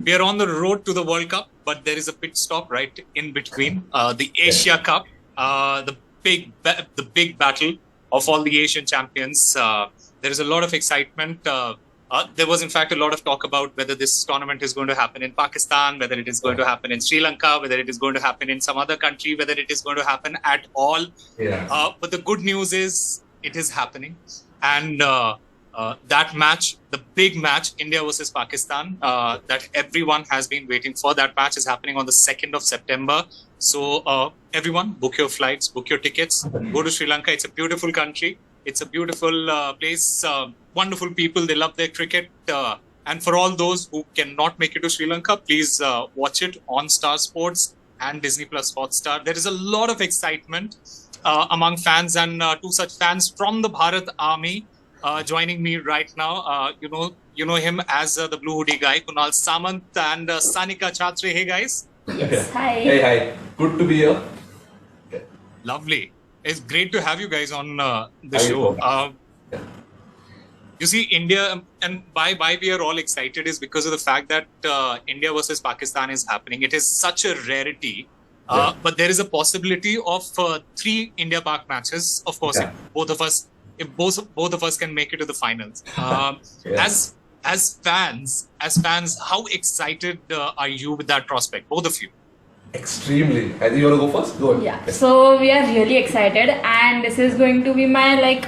We are on the road to the World Cup, but there is a pit stop right in between. The Asia Cup, the big battle of all the Asian champions. There is a lot of excitement. There was, in fact, a lot of talk about whether this tournament is going to happen in Pakistan, whether it is going to happen in Sri Lanka, whether it is going to happen in some other country, whether it is going to happen at all. But the good news is it is happening. And that match, the big match, India versus Pakistan, that everyone has been waiting for. That match is happening on the 2nd of September. So everyone, book your flights, book your tickets, go to Sri Lanka. It's a beautiful country. It's a beautiful place, wonderful people. They love their cricket. And for all those who cannot make it to Sri Lanka, please watch it on Star Sports and Disney Plus Hotstar. There is a lot of excitement among fans, and two such fans from the Bharat Army joining me right now. You know him as the blue hoodie guy, Kunal, Samant, and Sanika, Chhatre. Hey guys. Yes. Hi. Hey, hi. Good to be here. Lovely. It's great to have you guys on the show. You see, India, and why we are all excited is because of the fact that India versus Pakistan is happening. It is such a rarity. But there is a possibility of 3 India-Pak matches. Of course, if both of us can make it to the finals. As fans, how excited are you with that prospect, both of you? Extremely. I think you want to go first? Go on. Yeah. So we are really excited, and this is going to be my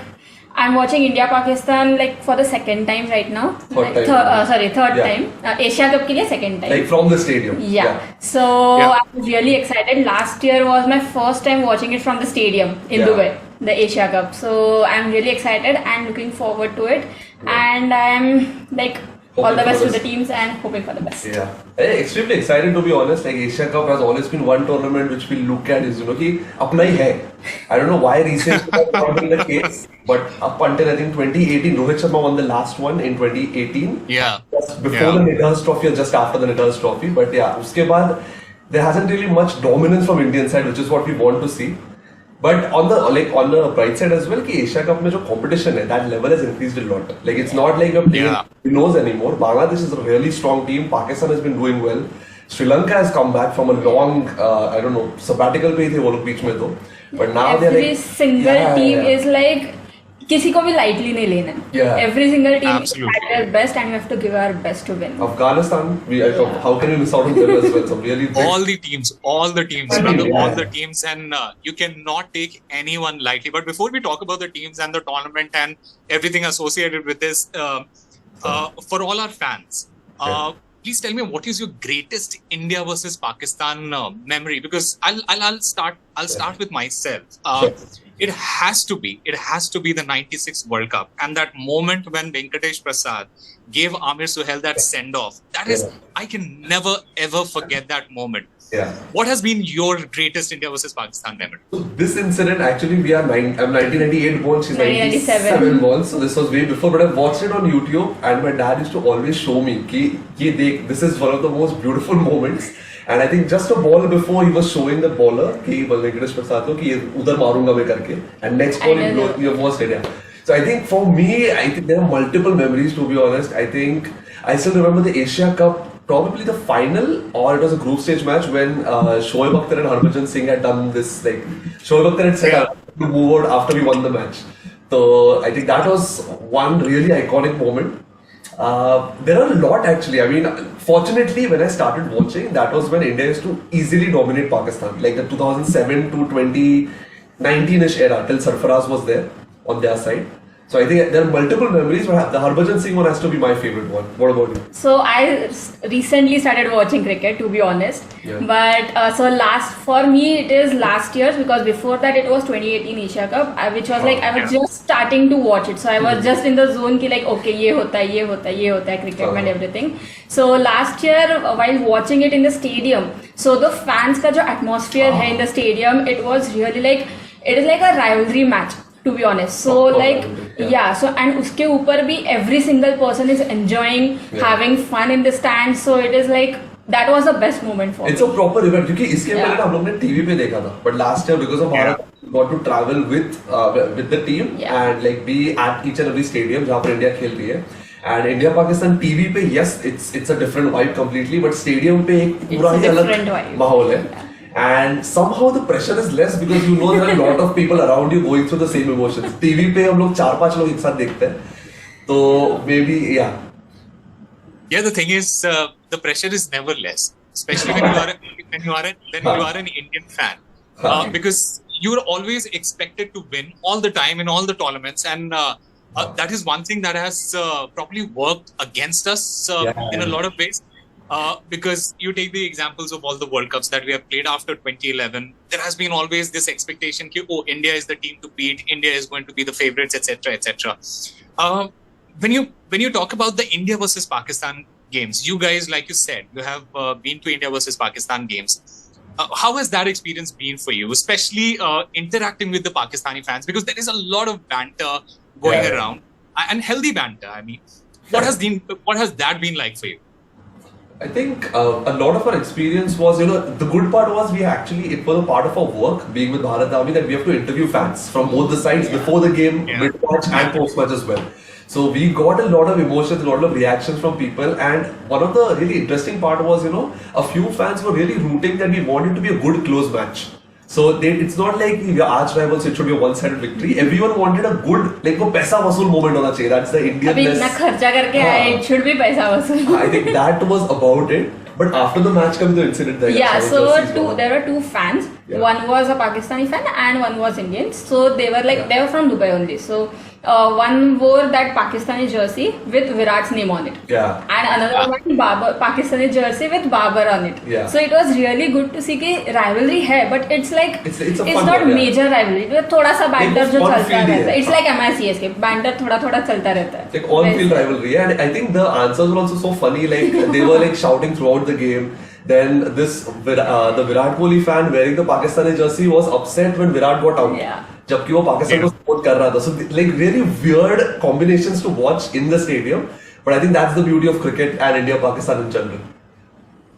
I'm watching India-Pakistan for the second time right now. Third time. Asia Cup ke liye second time. From the stadium. Yeah. So I'm really excited. Last year was my first time watching it from the stadium in Dubai, the Asia Cup. So I'm really excited and looking forward to it. And I'm all the best to the teams and hoping for the best. Yeah. I'm extremely excited, to be honest. Asia Cup has always been one tournament which we look at is, ki apna hi hai. I don't know why recently that's not been the case, but up until I think 2018, Rohit Sharma won the last one in 2018. Yeah. Just before the Nidahs Trophy or just after the Nidahs Trophy. But yeah, uske baad, there hasn't really much dominance from Indian side, which is what we want to see. But on the bright side as well, ki Asia Cup mein jo competition hai, that level has increased a lot. It's not like a team knows anymore. Bangladesh is a really strong team. Pakistan has been doing well. Sri Lanka has come back from a long, sabbatical pe the wo log beech mein to. But now every single team is किसी को भी lightly नहीं लेना. Every single team is at their best, and we have to give our best to win. Afghanistan, how can we miss out on them as well? So really all the teams, brother, all the teams, and you cannot take anyone lightly. But before we talk about the teams and the tournament and everything associated with this, for all our fans, please tell me, what is your greatest India versus Pakistan memory? Because I'll start with myself. It has to be the 96 World Cup, and that moment when Venkatesh Prasad gave Amir Suhail that send-off. That is, I can never ever forget that moment. What has been your greatest India versus Pakistan memory? So this incident, actually, I'm 1998 born, she's 1997 born, so this was way before, but I watched it on YouTube, and my dad used to always show me, this is one of the most beautiful moments. And I think just a ball before, he was showing the bowler, Venkatesh Prasad, udhar marunga mein karke, and next ball he blew your first area. So I think for me, I think there are multiple memories, to be honest. I think I still remember the Asia Cup, probably the final, or it was a group stage match when Shoaib Akhtar and Harbhajan Singh had done this, Shoaib Akhtar had set up to move out after we won the match. So I think that was one really iconic moment. There are a lot actually. I mean, fortunately, when I started watching, that was when India used to easily dominate Pakistan. The 2007 to 2019-ish era, till Sarfaraz was there on their side. So I think there are multiple memories, but the Harbhajan Singh one has to be my favorite one. What about you? So I recently started watching cricket, to be honest. But for me it is last year's, because before that it was 2018 Asia Cup, which was I was just starting to watch it. So I was just in the zone ki okay, ye hota hai cricket and everything. So last year while watching it in the stadium, so the fans ka jo atmosphere hai in the stadium, it was really it is like a rivalry match, to be honest. So so and uske upar bhi every single person is enjoying, having fun in the stands. So it is that was the best moment for me. It's a proper event, क्योंकि इसके पहले हम लोग ने TV पे देखा था. But last year, because of Bharat, got to travel with the team and be at each and every stadium जहाँ पर India खेल रही है. And India Pakistan TV पे yes it's a different vibe completely, but stadium पे एक पूरा ही अलग माहौल है. And somehow the pressure is less because you know there are a lot of people around you going through the same emotions. TV पे हम लोग 4-5 लोग एक साथ देखते हैं, तो maybe yeah. Yeah, the thing is, the pressure is never less, especially when you are an Indian fan, because you're always expected to win all the time in all the tournaments, and that is one thing that has probably worked against us in a lot of ways. Because you take the examples of all the World Cups that we have played after 2011, there has been always this expectation that, oh, India is the team to beat, India is going to be the favorites, etc., etc. When you talk about the India versus Pakistan games, you guys, like you said, you have been to India versus Pakistan games. How has that experience been for you, especially interacting with the Pakistani fans? Because there is a lot of banter going around, and healthy banter. I mean, what has that been like for you? I think a lot of our experience was, the good part was it was a part of our work being with Bharat Army that we have to interview fans from both the sides before the game, mid-match and post-match as well. So we got a lot of emotions, a lot of reactions from people, and one of the really interesting part was, a few fans were really rooting that we want it to be a good close match. So it's not like we are arch rivals, it should be a one-sided victory. Everyone wanted a good, like वो पैसा वसूल moment होना चाहिए. That's the Indian. अभी इतना खर्चा करके आए, it should be पैसा वसूल. I think that was about it. But after the match comes the incident there. Yeah, so there were two fans. Yeah. One was a Pakistani fan and one was Indian. So they were they were from Dubai only. So one wore that Pakistani jersey with Virat's name on it. Yeah. And another one Pakistani jersey with Babar on it. Yeah. So it was really good to see कि rivalry है, but it's like it's not major rivalry. थोड़ा सा banter जो चलता रहता है. It's like MICSK. Banter थोड़ा चलता रहता है. Like on-field rivalry, and I think the answers were also so funny. Like they were like shouting throughout the game. Then the Virat Kohli fan wearing the Pakistani jersey was upset when Virat got out. Yeah. जबकि वो पाकिस्तान को support कर रहा था. So like really weird combinations to watch in the stadium. But I think that's the beauty of cricket and India-Pakistan in general.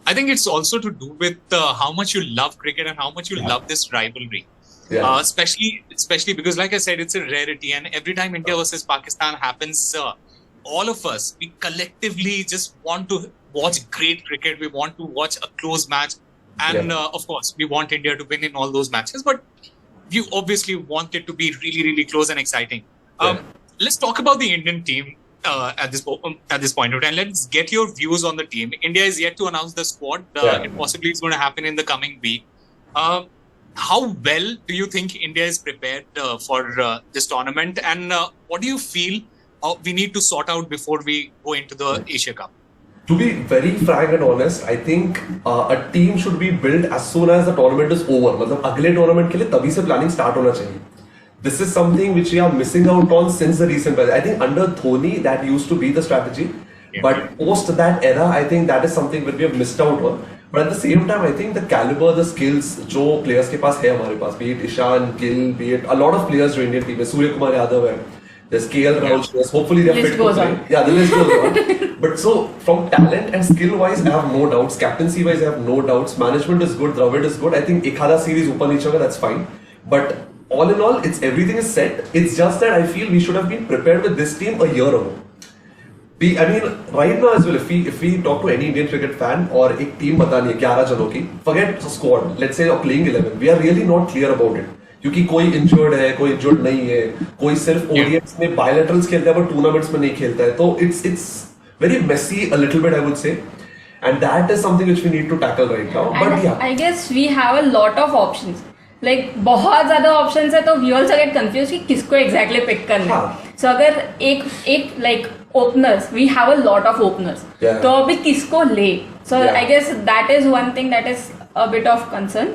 I think it's also to do with how much you love cricket and how much you love this rivalry. Yeah. Especially because, like I said, it's a rarity, and every time India versus Pakistan happens, all of us, we collectively just want to watch great cricket. We want to watch a close match, and of course, we want India to win in all those matches. But you obviously want it to be really, really close and exciting. Let's talk about the Indian team at this point of time. Let's get your views on the team. India is yet to announce the squad. It possibly is going to happen in the coming week. How well do you think India is prepared for this tournament, and what do you feel we need to sort out before we go into the Asia Cup? To be very frank and honest, I think a team should be built as soon as the tournament is over. मतलब अगले tournament के लिए तभी से planning start होना चाहिए. This is something which we are missing out on since the recent past. I think under Dhoni that used to be the strategy, but post that era, I think that is something that we have missed out on. But at the same time, I think the caliber, the skills जो players के पास है हमारे पास, be it Ishan, Gill, be it a lot of players जो Indian team में, Surya Kumar Yadav है. There's KL Rahul, hopefully they're fit to play. Yeah, the list goes on. But so, from talent and skill-wise, I have no doubts. Captaincy-wise, I have no doubts. Management is good. Dravid is good. I think Ekhada series open each other, that's fine. But all in all, everything is set. It's just that I feel we should have been prepared with this team a year ago. I mean, right now as well, if we talk to any Indian cricket fan or a team बता नहीं 11 जनों की, forget squad. Let's say you're playing 11. We are really not clear about it. क्योंकि कोई injured है, कोई injured नहीं है, कोई सिर्फ ओडीआईस में बायलैटरल्स खेलता है पर टूर्नामेंट्स में नहीं खेलता है, तो it's very messy a little bit I would say, and that is something which we need to tackle right now. But yeah, I guess we have a lot of options. Like बहुत ज़्यादा options है तो we also get confused कि किसको exactly pick करना है. So अगर एक like openers, we have a lot of openers. तो अभी किसको ले? So I guess that is one thing that is a bit of concern.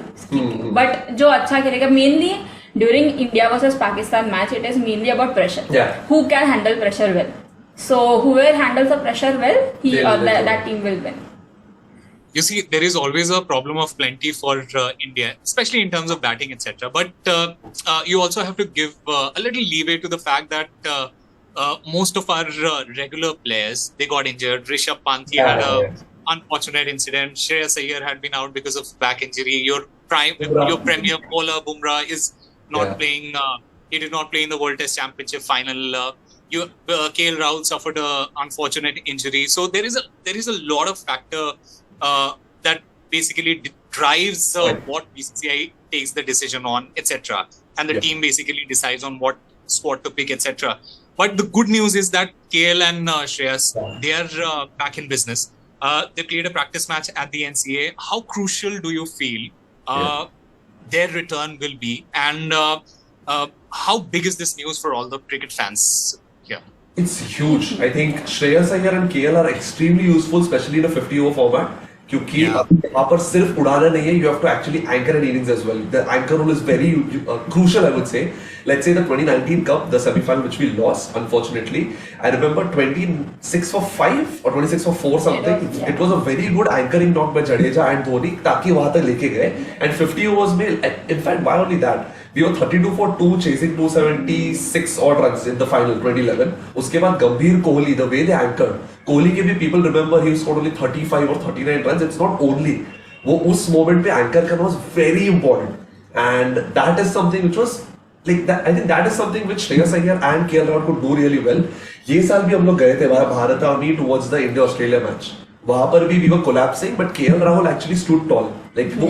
But जो अच्छा खेलेगा mainly during India versus Pakistan match, it is mainly about pressure. Who can handle pressure well? So whoever handles the pressure well, that team will win. You see, there is always a problem of plenty for India, especially in terms of batting, etc. But you also have to give a little leeway to the fact that most of our regular players, they got injured. Rishabh Pant had a unfortunate incident. Shreyas Iyer had been out because of back injury. Your premier bowler Bumrah is not playing. He did not play in the World Test Championship final. KL Rahul suffered a unfortunate injury. So there is a lot of factor that basically drives what BCCI takes the decision on, etc. And the team basically decides on what squad to pick, etc. But the good news is that KL and Shreyas, they are back in business. They played a practice match at the NCA. How crucial do you feel their return will be? And how big is this news for all the cricket fans here? It's huge. I think Shreyas Iyer and KL are extremely useful, especially in a 50-over format. क्योंकि वहाँ पर सिर्फ उड़ाना नहीं है, you have to actually anchor an innings as well. The anchor role is very crucial, I would say. Let's say the 2019 Cup, the semi-final which we lost, unfortunately. I remember 26 for 5 or 26 for 4 something. It was a very good anchoring knock by Jadeja and Dhoni, ताकि वहाँ तक लेके गए. And 50 overs में, in fact, why only that? We were 32 for 2, chasing 276 odd runs in the final 2011. उसके बाद गंभीर Kohli, the way they anchored. Kohli के भी people remember he scored only 35 or 39 runs. It's not only. वो उस moment पे anchor करना was very important. And that is something which was like that. I think that is something which Shreyas Iyer and KL Rahul could do really well. ये साल भी हम लोग गए थे Bharat army towards the India-Australia match. वहाँ पर भी we were collapsing, but KL Rahul actually stood tall. Like वो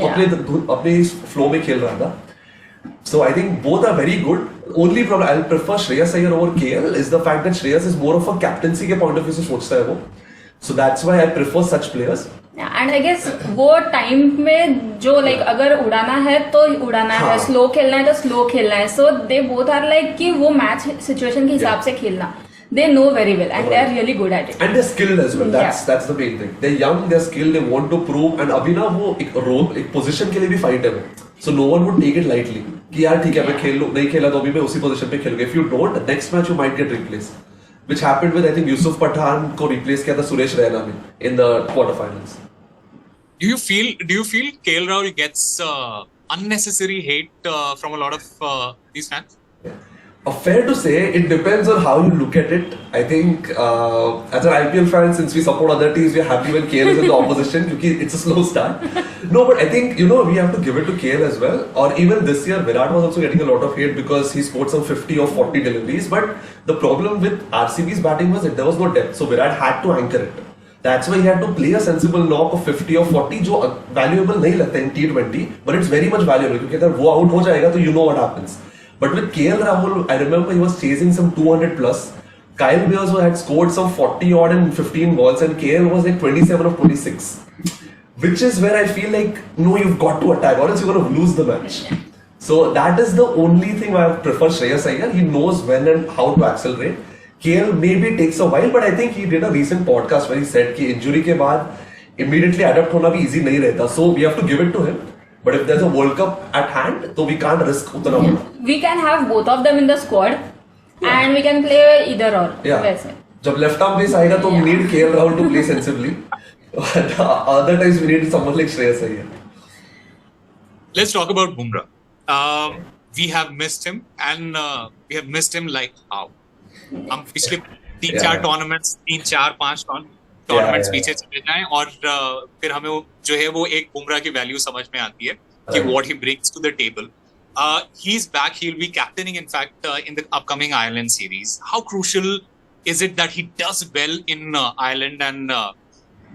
अपने flow में खेल रहा था. So I think both are very good. Only problem I'll prefer Shreyas Iyer over KL is the fact that Shreyas is more of a captaincy के point of view से सोचता है वो. So that's why I prefer such players. And I guess वो time में जो like अगर उड़ाना है तो उड़ाना है, स्लो खेलना है तो स्लो खेलना है. So they both are like कि वो मैच सिचुएशन के हिसाब से खेलना. They know very well and they are really good at it. And they're skilled as well. That's the main thing. They're young, they're skilled, they want to prove. And अभी ना वो एक role, एक position के लिए भी fight है वो. So no one would take it lightly. कि यार ठीक है मैं खेल लूँ, नहीं खेला तो अभी मैं उसी position पे खेलूँगा. If you don't, the next match you might get replaced. Which happened with I think Yusuf Pathan को replace किया था सुरेश रैना में in the quarterfinals. Do you feel KL Rahul gets unnecessary hate from a lot of these fans? Fair to say, it depends on how you look at it. I think as an IPL fan, since we support other teams, we're happy when KL is in the opposition because it's a slow start. No, but I think, we have to give it to KL as well. Or even this year, Virat was also getting a lot of hate because he scored some 50 or 40 deliveries. But the problem with RCB's batting was that there was no depth. So Virat had to anchor it. That's why he had to play a sensible knock of 50 or 40 जो valuable नहीं लगता in T20, but it's very much valuable क्योंकि अगर वो out हो जाएगा तो you know what happens. But with KL Rahul, I remember he was chasing some 200 plus. Kyle Mayers had scored some 40 odd in 15 balls and KL was like 27 of 26. Which is where I feel like, no, you've got to attack or else you're going to lose the match. So that is the only thing I prefer Shreyas Iyer. He knows when and how to accelerate. KL maybe takes a while, but I think he did a recent podcast where he said कि injury के बाद immediately adapt होना भी easy नहीं रहता. So we have to give it to him. But if there's a World Cup at hand, so we can't risk उतना बड़ा. We can have both of them in the squad, and we can play either or. वैसे. जब left arm place आएगा तो we need KL Rahul to play sensibly. Other times we need someone like Shreyas Iyer. Let's talk about Bumrah. We have missed him, and we have missed him like how? हम पिछले 3-4 tournaments, 3-4-5 tournaments पीछे चले जाएं और फिर हमें जो है वो एक बुमराह की वैल्यू समझ में आती है कि what he brings to the table. He's back. He'll be captaining, in fact, in the upcoming Ireland series. How crucial is it that he does well in Ireland and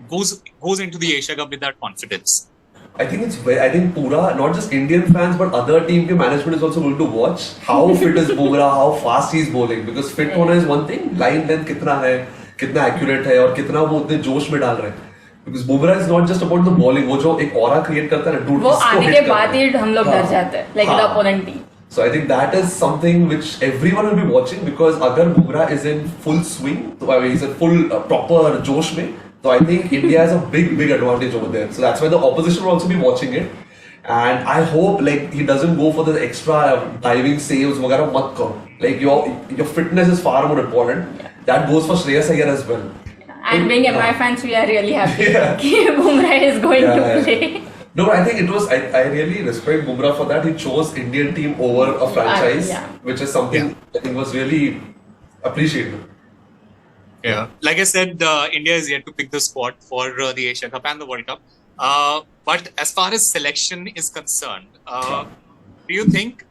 goes into the Asia Cup with that confidence? I think Pura, not just Indian fans but other team के management is also going to watch how fit is Bumrah, how fast he's bowling. Because fit होना is one thing, line length कितना है, कितना accurate है और कितना वो उतने जोश में डाल रहे हैं. Because Bumrah is not just about the bowling, वो जो एक aura create करता है ना, dude, वो आने के बाद ही हम लोग डर जाते हैं, like the opponent team. So I think that is something which everyone will be watching because अगर Bumrah is in full swing, तो he's in full proper जोश में, so I think India has a big advantage over there. So that's why the opposition will also be watching it. And I hope like he doesn't go for the extra diving saves वगैरह मत करो. Like your fitness is far more important. That goes for Shreyas Iyer as well. And being MI fans, we are really happy that Bumrah is going to play. No, but I think it was. I really respect Bumrah for that. He chose Indian team over a franchise, which is something I think was really appreciated. Yeah, like I said, India is yet to pick the squad for the Asia Cup and the World Cup. But as far as selection is concerned, do you think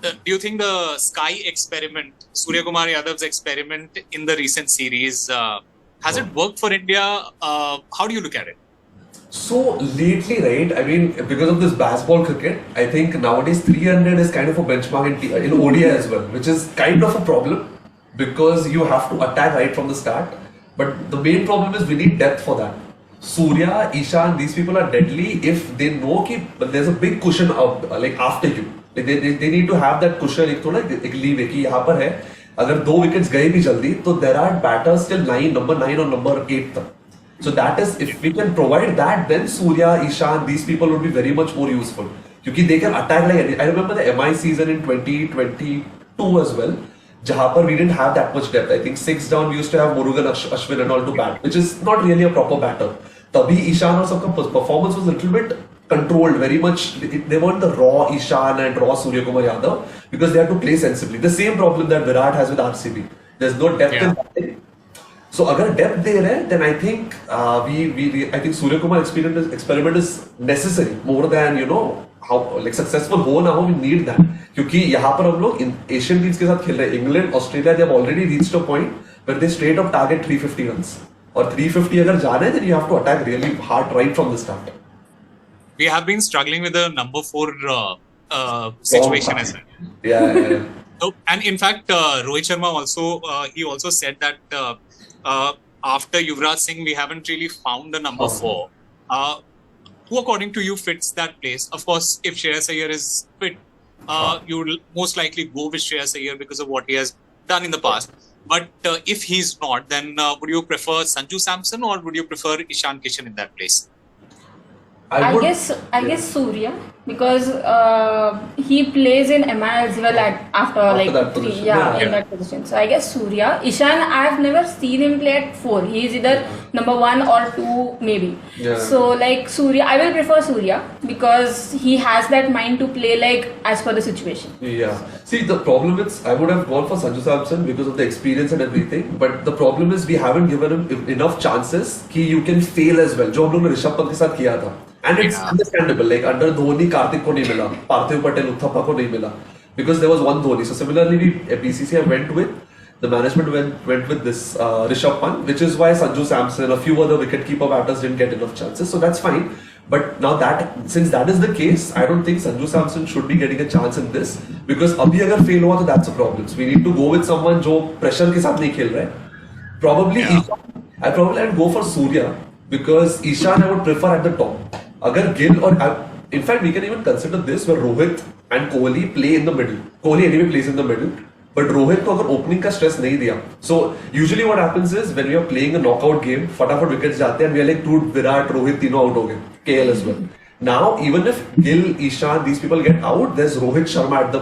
do you think the Sky experiment, Surya Kumar Yadav's experiment in the recent series, has it worked for India? How do you look at it? So lately, right? I mean, because of this baseball cricket, I think nowadays 300 is kind of a benchmark in ODI as well, which is kind of a problem because you have to attack right from the start. But the main problem is we need depth for that. Surya, Ishan, these people are deadly if they know that there's a big cushion out, like after you. Like they need to have that cushion, एक leave है कि यहाँ पर है. अगर 2 wickets गए भी जल्दी, तो there are batters till number 9 or number 8 तक. So that is, if we can provide that, then Surya, Ishan, these people would be very much more useful. Because they can attack like anything. I remember the MI season in 2022 as well. Jahan par we didn't have that much depth. I think 6 down we used to have Murugan, Ashwin and all to bat, which is not really a proper batter. Tabhi Ishan or सबका performance was a little bit controlled, very much. They weren't the raw Ishan and raw Surya Kumar Yadav because they had to play sensibly. The same problem that Virat has with RCB. There's no depth in batting. So अगर depth दे रहे हैं, then I think I think Surya Kumar experiment is necessary more than how like successful हो ना हो, we need that. क्योंकि यहाँ पर हम लोग Asian teams के साथ खेल रहे हैं. England, Australia, they have already reached a point where they straight up target 350 runs. और 350 अगर जाना है, then you have to attack really hard right from the start. We have been struggling with the number 4 situation as well. Yeah. So, and in fact, Rohit Sharma also said that after Yuvraj Singh, we haven't really found a number 4. Who, according to you, fits that place? Of course, if Shreyas Iyer is fit, you will most likely go with Shreyas Iyer because of what he has done in the past. But if he's not, then would you prefer Sanju Samson or would you prefer Ishan Kishan in that place? I guess Surya, because he plays in MI as well after like that 3 position. in that position. So I guess Surya. Ishan, I've never seen him play at 4. He's either number 1 or 2 maybe. Yeah. So like Surya, I will prefer Surya because he has that mind to play like as per the situation. Yeah. See, the problem is I would have gone for Sanju Samson because of the experience and everything. But the problem is we haven't given him enough chances कि you can fail as well. जो हम लोग ने ऋषभ पंत के साथ किया था. And it's understandable. Like under Dhoni, Karthik को नहीं मिला, Parthiv Patel, Uthappa को नहीं मिला, because there was one Dhoni. So similarly, BCCI went with the management went with this Rishabh Pant, which is why Sanju Samson, a few other wicketkeeper batters didn't get enough chances. So that's fine. But now since that is the case, I don't think Sanju Samson should be getting a chance in this because अभी अगर fail हुआ तो that's a problem. So we need to go with someone जो pressure के साथ नहीं खेल रहा है. Probably Ishan. I'd go for Surya because Ishan I would prefer at the top. अगर गिल और in fact we can even consider this where Rohit and Kohli play in the middle. Kohli anyway plays in the middle, but Rohit को अगर opening का stress नहीं दिया. So usually what happens is when we are playing a knockout game, फटाफट wickets जाते हैं and we are like dude, Virat, Rohit तीनों out हो गए. KL as well. Now even if Gill, Ishan, these people get out, there's Rohit Sharma at the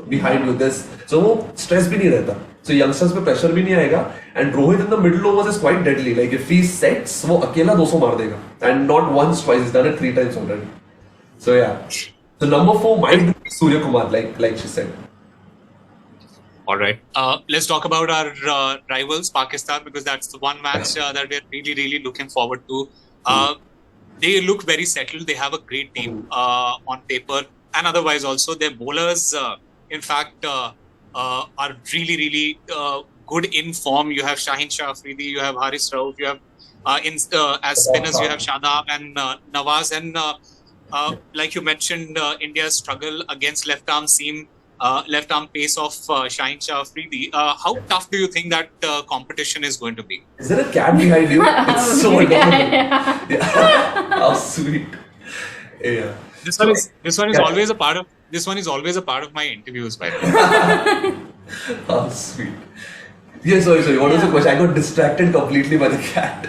behind with this. So stress भी नहीं रहता. So youngsters पे pressure भी नहीं आएगा and Rohit in the middle overs is quite deadly. Like if he sets, वो अकेला 200 मार देगा and not once, twice. He's done it 3 times already. So yeah. So number 4 might be Surya Kumar, like she said. All right. Let's talk about our rivals, Pakistan, because that's the one match that we're really, really looking forward to. They look very settled. They have a great team on paper and otherwise also. Their bowlers, in fact, are really, really good in form. You have Shaheen Shah Afridi, you have Haris Rauf, you have as spinners you have Shadab and Nawaz, and like you mentioned, India's struggle against left arm pace of Shaheen Shah Afridi. How tough do you think that competition is going to be? Is there a cat behind you? It's so adorable. Yeah. How sweet. Yeah. This one is always a part of my interviews, by the way. How sweet. Yeah, sorry. What was the question? I got distracted completely by the cat.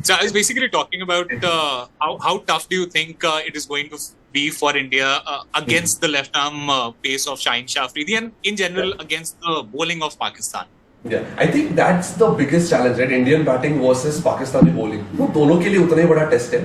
So I was basically talking about how tough do you think it is going to be for India against the left arm pace of Shaheen Shah Afridi and in general against the bowling of Pakistan? Yeah, I think that's the biggest challenge, right? Indian batting versus Pakistani bowling. वो दोनों के लिए उतना ही बड़ा test है.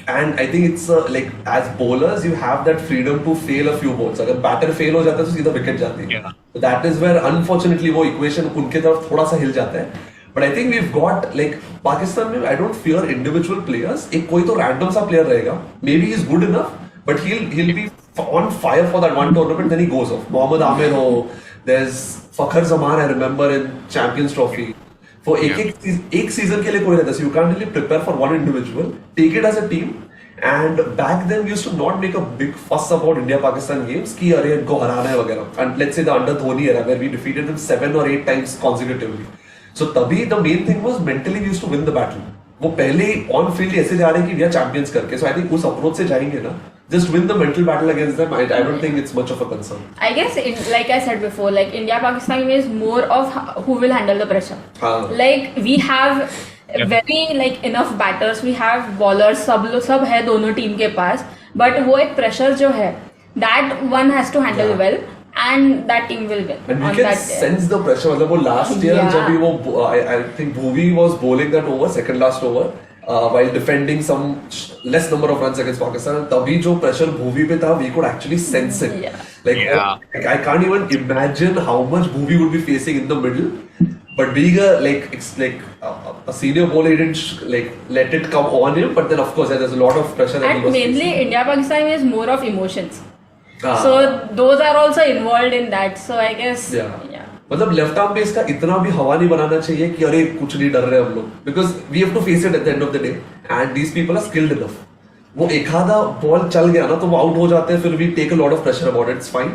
And I think it's like as bowlers you have that freedom to fail a few balls. अगर batter fail हो जाता है तो सीधा wicket जाती है. Yeah. So that is where unfortunately वो equation उनके तरफ थोड़ा सा हिल जाता है. But I think we've got like Pakistan में I don't fear individual players. एक कोई तो random सा player रहेगा. Maybe he's good enough, but he'll be on fire for that one tournament, then he goes off. Mohammad Amir ho, there's Fakhar Zaman, I remember in Champions Trophy. For एक season के लिए कोई रहता है, so you can't really prepare for one individual. Take it as a team. And back then we used to not make a big fuss about India-Pakistan games कि अरे इनको हराना है वगैरह. And let's say the under Dhoni era where we defeated them 7 or 8 times consecutively. So तभी the main thing was mentally we used to win the battle. वो पहले on field ऐसे जा रहे हैं कि we are champions करके. So I think उस approach से जाएंगे ना. Just win the mental battle against them. I don't think it's much of a concern. I guess, like I said before, like India-Pakistan is more of who will handle the pressure. Like we have very like enough batters, we have bowlers, सब है दोनों team के पास. But वो एक pressure जो है, that one has to handle well. And that team will win. And we can sense the pressure. मतलब वो last year जब भी वो I think Bhuvi was bowling that over, second last over. While defending some less number of runs against Pakistan, तभी जो pressure Bhuvi पे था, we could actually sense it. Like I can't even imagine how much Bhuvi would be facing in the middle. But being a senior bowler, he didn't like let it come on him. But then of course there's a lot of pressure. And mainly India-Pakistan is more of emotions. So those are also involved in that. So I guess मतलब left arm पे इसका इतना भी हवा नहीं बनाना चाहिए कि अरे कुछ नहीं डर रहे हम लोग, because we have to face it at the end of the day and these people are skilled enough. वो एक आधा बॉल चल गया ना तो वो आउट हो जाते हैं, फिर we take a lot of pressure about it. It's fine.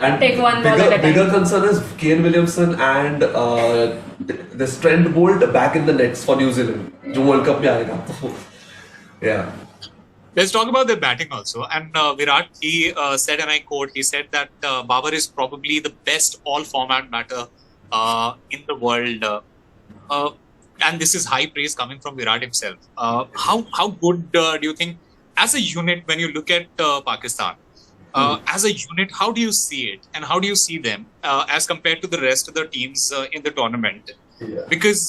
And bigger concern is Kane Williamson and this Trent Boult back in the nets for New Zealand जो वर्ल्ड कप में आएगा. तो या let's talk about their batting also. And Virat, he said, and I quote, he said that Babar is probably the best all-format batter in the world. And this is high praise coming from Virat himself. How good do you think, as a unit, when you look at Pakistan, as a unit, how do you see it? And how do you see them as compared to the rest of the teams in the tournament? Because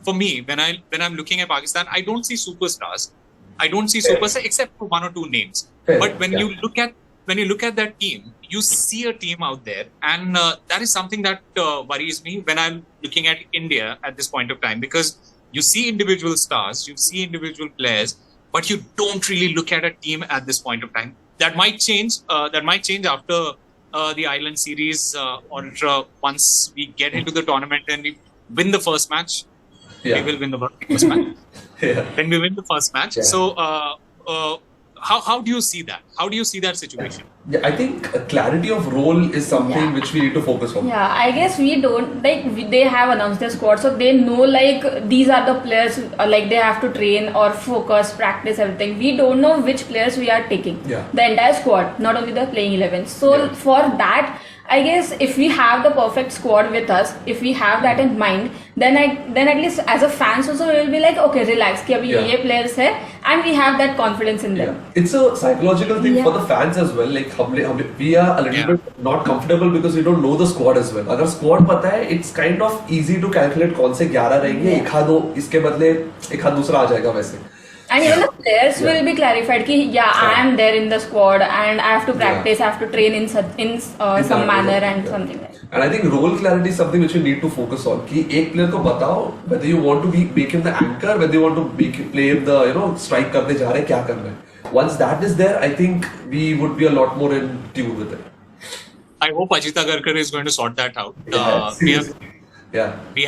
for me, when I'm looking at Pakistan, I don't see superstars. I don't see superstars except for one or two names. But when you look at that team, you see a team out there, and that is something that worries me when I'm looking at India at this point of time, because you see individual stars, you see individual players, but you don't really look at a team at this point of time. That might change. That might change after the Island series, or once we get into the tournament and we win the first match. We will win the first match. When we win the first match. So, how do you see that? How do you see that situation? I think clarity of role is something which we need to focus on. I guess we don't they have announced their squad, so they know like these are the players like they have to train or focus, practice everything. We don't know which players we are taking. The entire squad, not only the playing 11. So for that, I guess if we have the perfect squad with us, if we have that in mind, then at least as a fans also we will be like, okay, relax, कि अभी ये players है, and we have that confidence in them. It's a psychological thing for the fans as well. Like we are a little bit not comfortable because we don't know the squad as well. अगर squad पता है, it's kind of easy to calculate कौन से 11 रहेंगे, एक आध दो इसके बदले एक आध दूसरा आ जाएगा वैसे. And even the players will be clarified कि I am there in the squad and I have to practice, I have to train in some manner and something like that. And I think role clarity is something which you need to focus on. कि एक player को बताओ whether you want to make him the anchor, whether you want to play him the strike करते जा रहे हैं, क्या करना है. Once that is there, I think we would be a lot more in tune with it. I hope Ajita Garkar is going to sort that out. We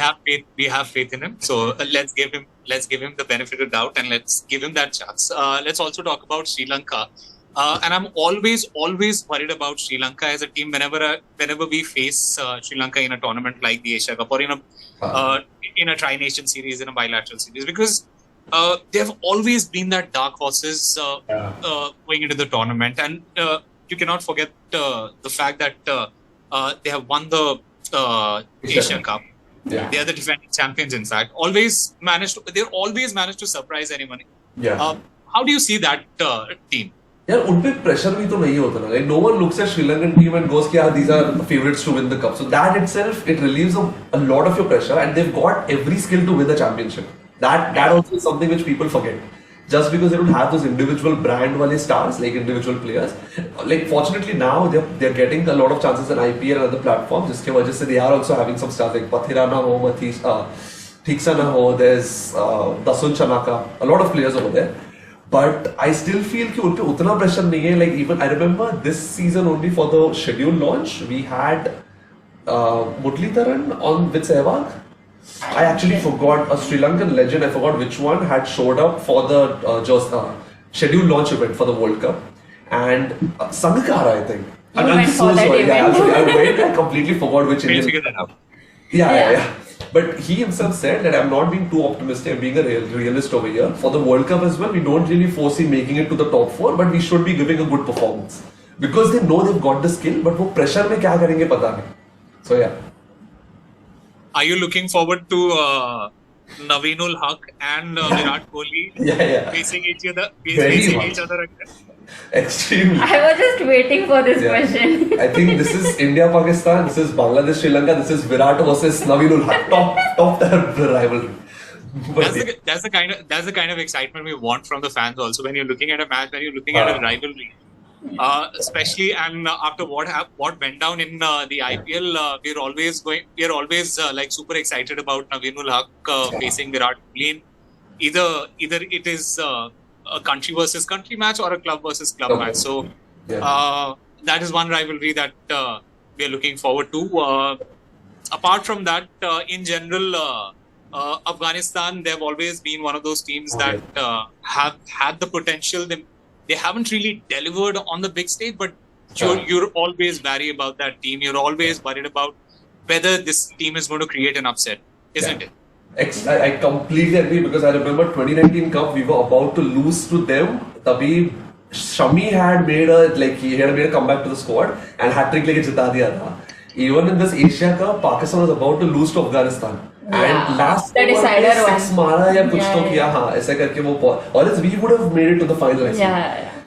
have faith in him. So let's give him the benefit of the doubt and let's give him that chance. Let's also talk about Sri Lanka. And I'm always worried about Sri Lanka as a team whenever we face Sri Lanka in a tournament like the Asia Cup or in a tri-nation series, in a bilateral series, because they have always been that dark horses going into the tournament. And you cannot forget the fact that they have won the Asia Cup. They are the defending champions. In fact, they've always managed to surprise anyone. How do you see that team? यार उन पे pressure भी तो नहीं होता ना. Like no one looks at Sri Lankan team and goes कि these are the favorites to win the cup. So that itself, it relieves a lot of your pressure, and they've got every skill to win the championship. That also is something which people forget. Just because they don't have those individual brand wale stars, like individual players. Like fortunately now they're getting a lot of chances in IPL and other platforms. जिसके वजह से they are also having some stars like Pathirana ho, Theeksana ho, there's Dasun Chanaka, a lot of players over there. But I still feel कि उन पे उतना pressure नहीं है. Like even I remember this season only for the schedule launch we had Muralidharan on with Sehwag. I actually forgot a Sri Lankan legend. I forgot which one had showed up for the schedule launch event for the World Cup, and Sanika, I think. You went so for that sorry. event. Yeah, absolutely. I went. I completely forgot which We'll Indian. figure that out. Yeah. But he himself said that I'm not being too optimistic. I'm being a realist over here. For the World Cup as well, we don't really foresee making it to the top 4, but we should be giving a good performance because they know they've got the skill. But वो pressure में क्या करेंगे पता नहीं. So yeah. Are you looking forward to Naveenul Haq and Virat Kohli facing each other again? Extremely. I was just waiting for this question. I think this is India, Pakistan, this is Bangladesh, Sri Lanka, this is Virat versus Naveenul Haq. Top rivalry. That's the kind of excitement we want from the fans also when you're looking at a match, when you're looking at a rivalry. Especially and after what went down in the IPL, we're always like super excited about Naveenul Haq facing Virat Kohli. Either it is a country versus country match or a club versus club match. So that is one rivalry that we are looking forward to. Apart from that, in general, Afghanistan, they've always been one of those teams that have had the potential. They haven't really delivered on the big stage, but you're always wary about that team. You're always worried about whether this team is going to create an upset, isn't it? I completely agree because I remember 2019 Cup, we were about to lose to them. Tabhi Shami had made a comeback to the squad and hat-trick leke jita diya tha. Even in this Asia Cup, Pakistan was about to lose to Afghanistan. And last the decider six mara ya kuch to kiya aisa karke wo or else we would have made it to the final.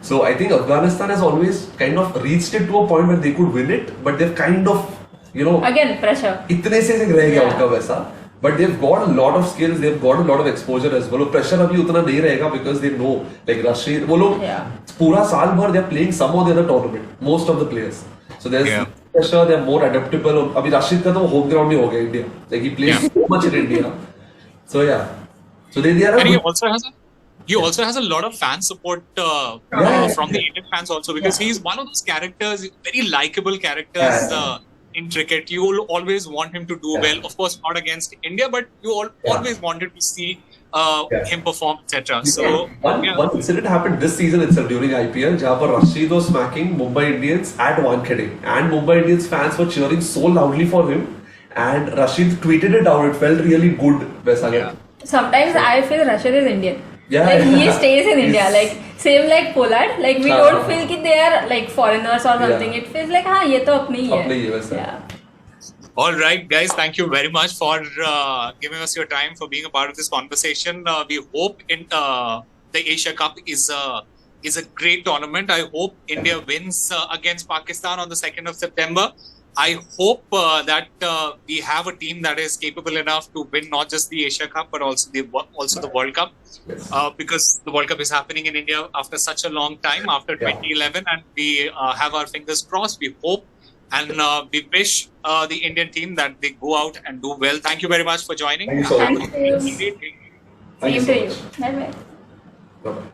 So I think Afghanistan has always kind of reached it to a point where they could win it, but they've kind of again pressure. इतने से रह गया उनका वैसा. But they've got a lot of skills, they've got a lot of exposure as well. Pressure अभी उतना नहीं रहेगा because they know like Rashid वो लोग पूरा साल भर they're playing some of the other tournament, most of the players. So there's pressure, they're more adaptable. अभी Rashid का तो home ground ही हो गया India. Like he plays so much in India. So so they are. And he also has a lot of fan support from the Indian fans also because he's one of those characters, very likable characters. In cricket, you will always want him to do well. Of course, not against India, but you always wanted to see him perform, etc. So one incident happened this season itself during IPL, where Rashid was smacking Mumbai Indians at Wankhede, and Mumbai Indians fans were cheering so loudly for him, and Rashid tweeted it out. It felt really good. Sometimes I feel Rashid is Indian. Like he stays in India, like same like Pollard. Like we don't feel that they are like foreigners or something. It feels like ये तो अपने ही है. All right, guys. Thank you very much for giving us your time, for being a part of this conversation. We hope the Asia Cup is a great tournament. I hope India wins against Pakistan on the 2nd of September. I hope that we have a team that is capable enough to win not just the Asia Cup but also the World Cup, because the World Cup is happening in India after such a long time, after 2011, and we have our fingers crossed. We hope and we wish the Indian team that they go out and do well. Thank you very much for joining. Thank you so much. Same to you. Bye bye. Bye-bye.